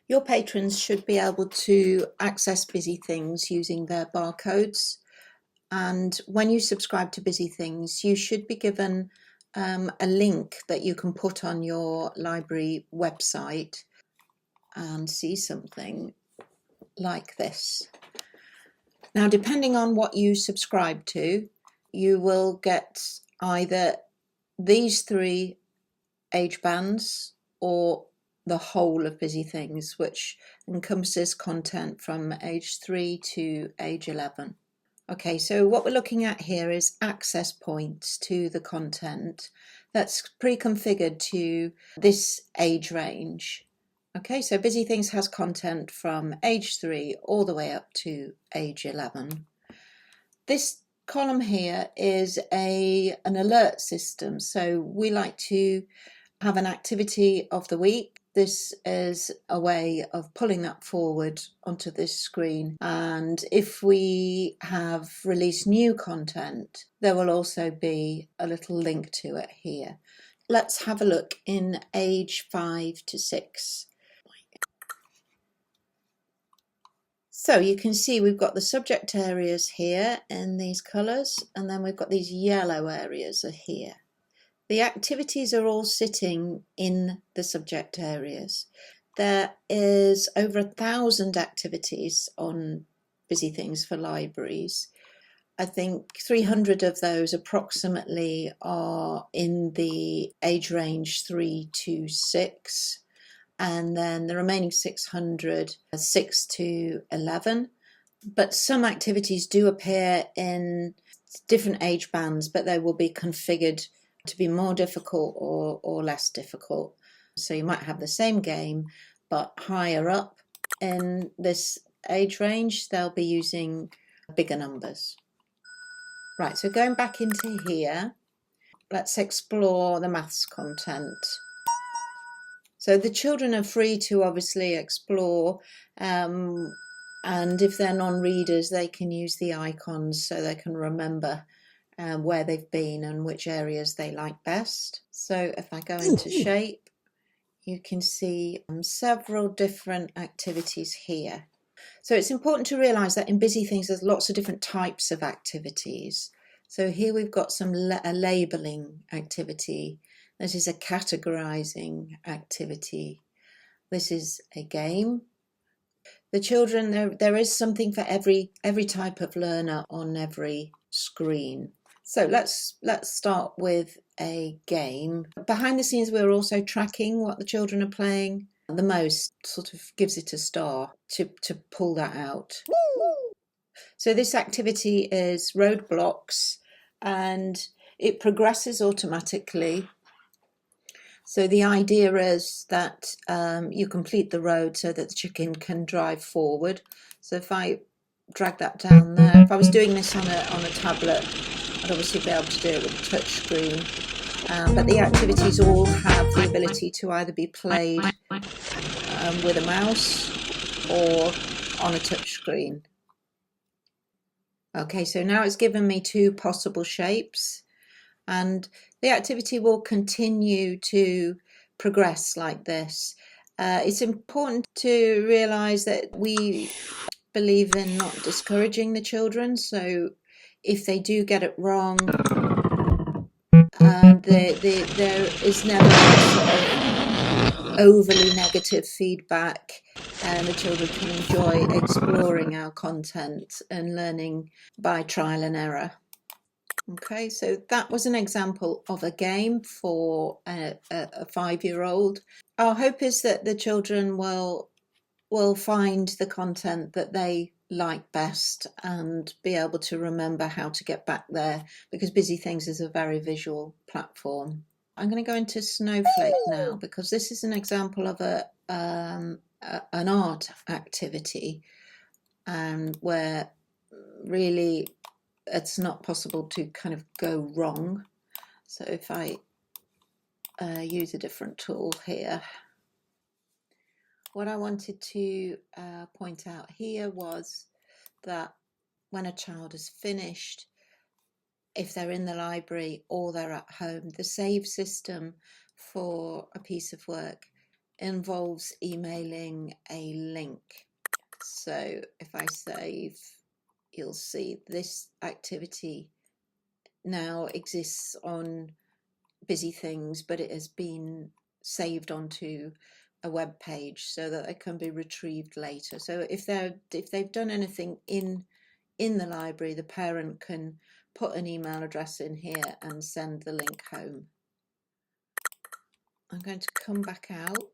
Your patrons should be able to access BusyThings using their barcodes. And when you subscribe to BusyThings, you should be given a link that you can put on your library website and see something like this. Now, depending on what you subscribe to, you will get either these 3 age bands or the whole of BusyThings, which encompasses content from age 3 to age 11. Okay, so what we're looking at here is access points to the content that's pre-configured to this age range. Okay, so BusyThings has content from age 3 all the way up to age 11. This column here is an alert system, so we like to have an activity of the week. This is a way of pulling that forward onto this screen, and if we have released new content, there will also be a little link to it here. Let's have a look in age 5 to 6. So you can see we've got the subject areas here in these colours, and then we've got these yellow areas are here. The activities are all sitting in the subject areas. There is over 1,000 activities on BusyThings for libraries. I think 300 of those approximately are in the age range 3 to 6, and then the remaining 600 are 6 to 11. But some activities do appear in different age bands, but they will be configured to be more difficult or less difficult. So you might have the same game, but higher up in this age range, they'll be using bigger numbers. Right, so going back into here, let's explore the maths content. So the children are free to obviously explore, and if they're non-readers, they can use the icons so they can remember where they've been and which areas they like best. So if I go into shape, you can see several different activities here. So it's important to realise that in BusyThings there's lots of different types of activities. So here we've got a labelling activity. This is a categorising activity. This is a game. The children, there is something for every type of learner on every screen. So let's start with a game. Behind the scenes, we're also tracking what the children are playing. The most sort of gives it a star to pull that out. So this activity is roadblocks, and it progresses automatically. So the idea is that you complete the road so that the chicken can drive forward. So if I drag that down there, if I was doing this on a tablet, I'd obviously be able to do it with a touch screen. But the activities all have the ability to either be played with a mouse or on a touch screen. Okay, so now it's given me 2 possible shapes, and the activity will continue to progress like this. It's important to realise that we believe in not discouraging the children, so if they do get it wrong, there is never sort of overly negative feedback, and the children can enjoy exploring our content and learning by trial and error. Okay, so that was an example of a game for a 5-year-old. Our hope is that the children will find the content that they like best and be able to remember how to get back there, because BusyThings is a very visual platform. I'm going to go into Snowflake now, because this is an example of an art activity, and where really it's not possible to kind of go wrong. So if I use a different tool here, what I wanted to point out here was that when a child is finished, if they're in the library or they're at home, the save system for a piece of work involves emailing a link. So if I save, you'll see this activity now exists on BusyThings, but it has been saved onto a web page so that it can be retrieved later. So if they've done anything in the library, the parent can put an email address in here and send the link home. I'm going to come back out.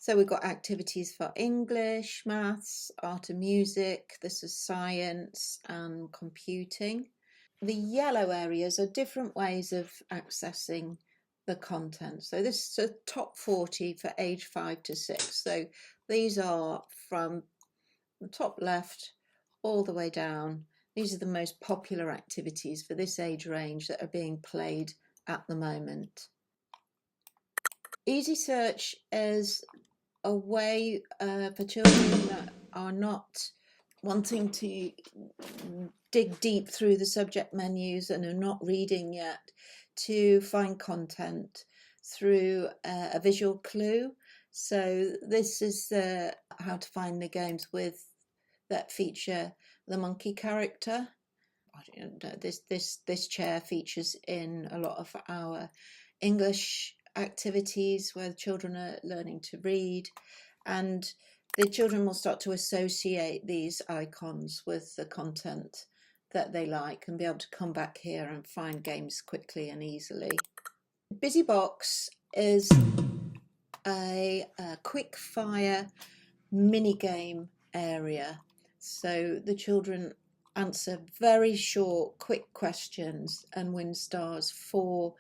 So we've got activities for English, maths, art and music. This is science and computing. The yellow areas are different ways of accessing the content. So this is a top 40 for age 5 to 6. So these are from the top left all the way down. These are the most popular activities for this age range that are being played at the moment. Easy search is a way for children that are not wanting to dig deep through the subject menus and are not reading yet to find content through a visual clue. So this is how to find the games with that feature the monkey character. This chair features in a lot of our English activities where the children are learning to read, and the children will start to associate these icons with the content that they like and be able to come back here and find games quickly and easily. BusyBox is a quick fire mini game area, so the children answer very short quick questions and win stars for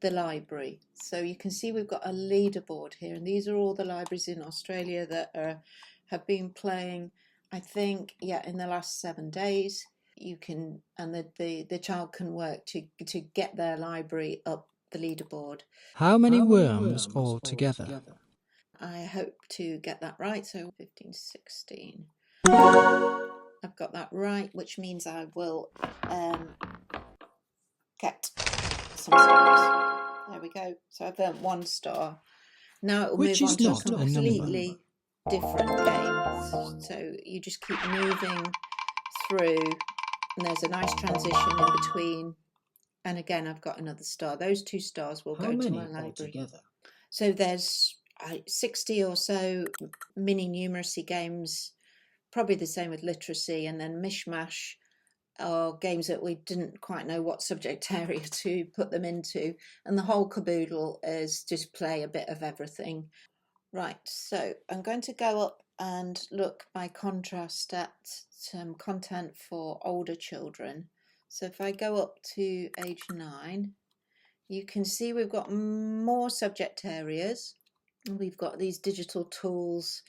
the library. So you can see we've got a leaderboard here, and these are all the libraries in Australia that have been playing, I think, in the last 7 days. You can, and the child can work to get their library up the leaderboard. How many worms altogether? I hope to get that right. So 15, 16. I've got that right, which means I will get some stars. There we go. So I've earned 1 star. Now it will move on to a completely different game. So you just keep moving through, and there's a nice transition in between. And again, I've got another star. Those 2 stars will go to my library. Altogether? So there's 60 or so mini numeracy games, probably the same with literacy, and then mishmash are games that we didn't quite know what subject area to put them into, and the whole caboodle is just play a bit of everything. Right, so I'm going to go up and look by contrast at some content for older children. So if I go up to age 9, you can see we've got more subject areas. We've got these digital tools,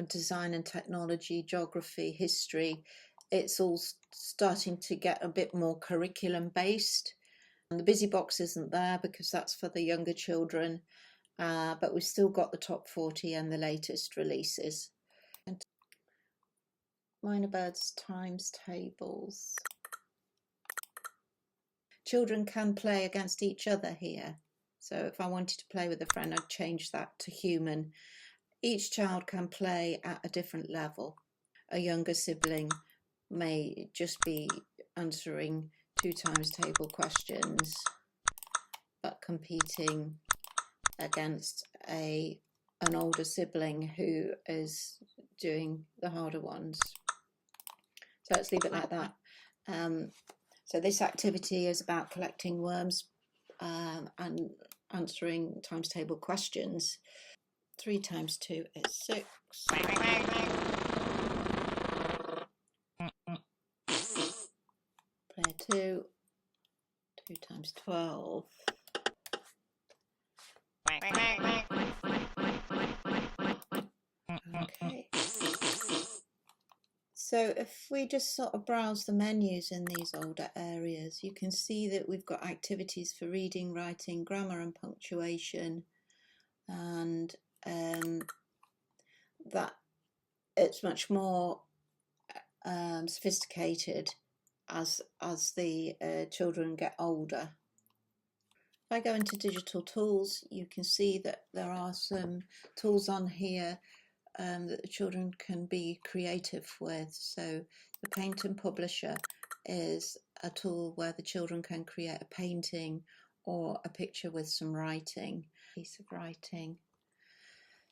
design and technology, geography, history. It's all starting to get a bit more curriculum based. And the BusyBox isn't there because that's for the younger children, but we've still got the top 40 and the latest releases. And Minor Birds times tables. Children can play against each other here. So if I wanted to play with a friend, I'd change that to human. Each child can play at a different level. A younger sibling may just be answering 2 times table questions, but competing against an older sibling who is doing the harder ones. So let's leave it like that. So this activity is about collecting worms and answering times table questions. 3 times 2 is 6. Player 2. 2 times 12. Okay. So if we just sort of browse the menus in these older areas, you can see that we've got activities for reading, writing, grammar and punctuation, and that it's much more sophisticated as the children get older. If I go into digital tools, you can see that there are some tools on here that the children can be creative with. So the Paint and Publisher is a tool where the children can create a painting or a picture with some writing, piece of writing.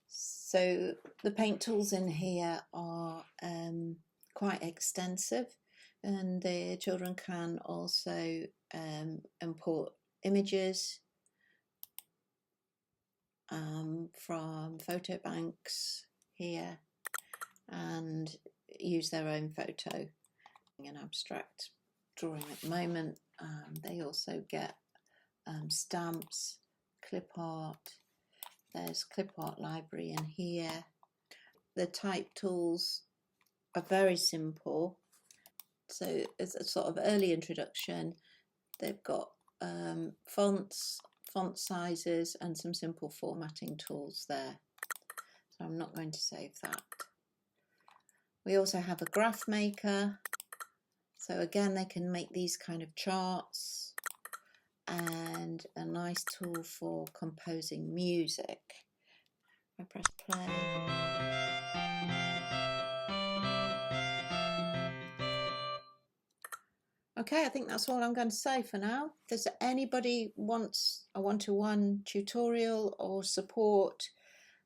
So the paint tools in here are quite extensive, and the children can also import images from photo banks here and use their own photo. An abstract drawing at the moment. They also get stamps, clip art. There's clip art library in here. The type tools are very simple. So it's a sort of early introduction. They've got fonts, font sizes, and some simple formatting tools there. So I'm not going to save that. We also have a graph maker. So again, they can make these kind of charts, and a nice tool for composing music. I press play. Okay, I think that's all I'm going to say for now. If there's anybody wants a one-to-one tutorial or support,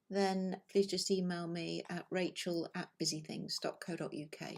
then please just email me at rachel@busythings.co.uk.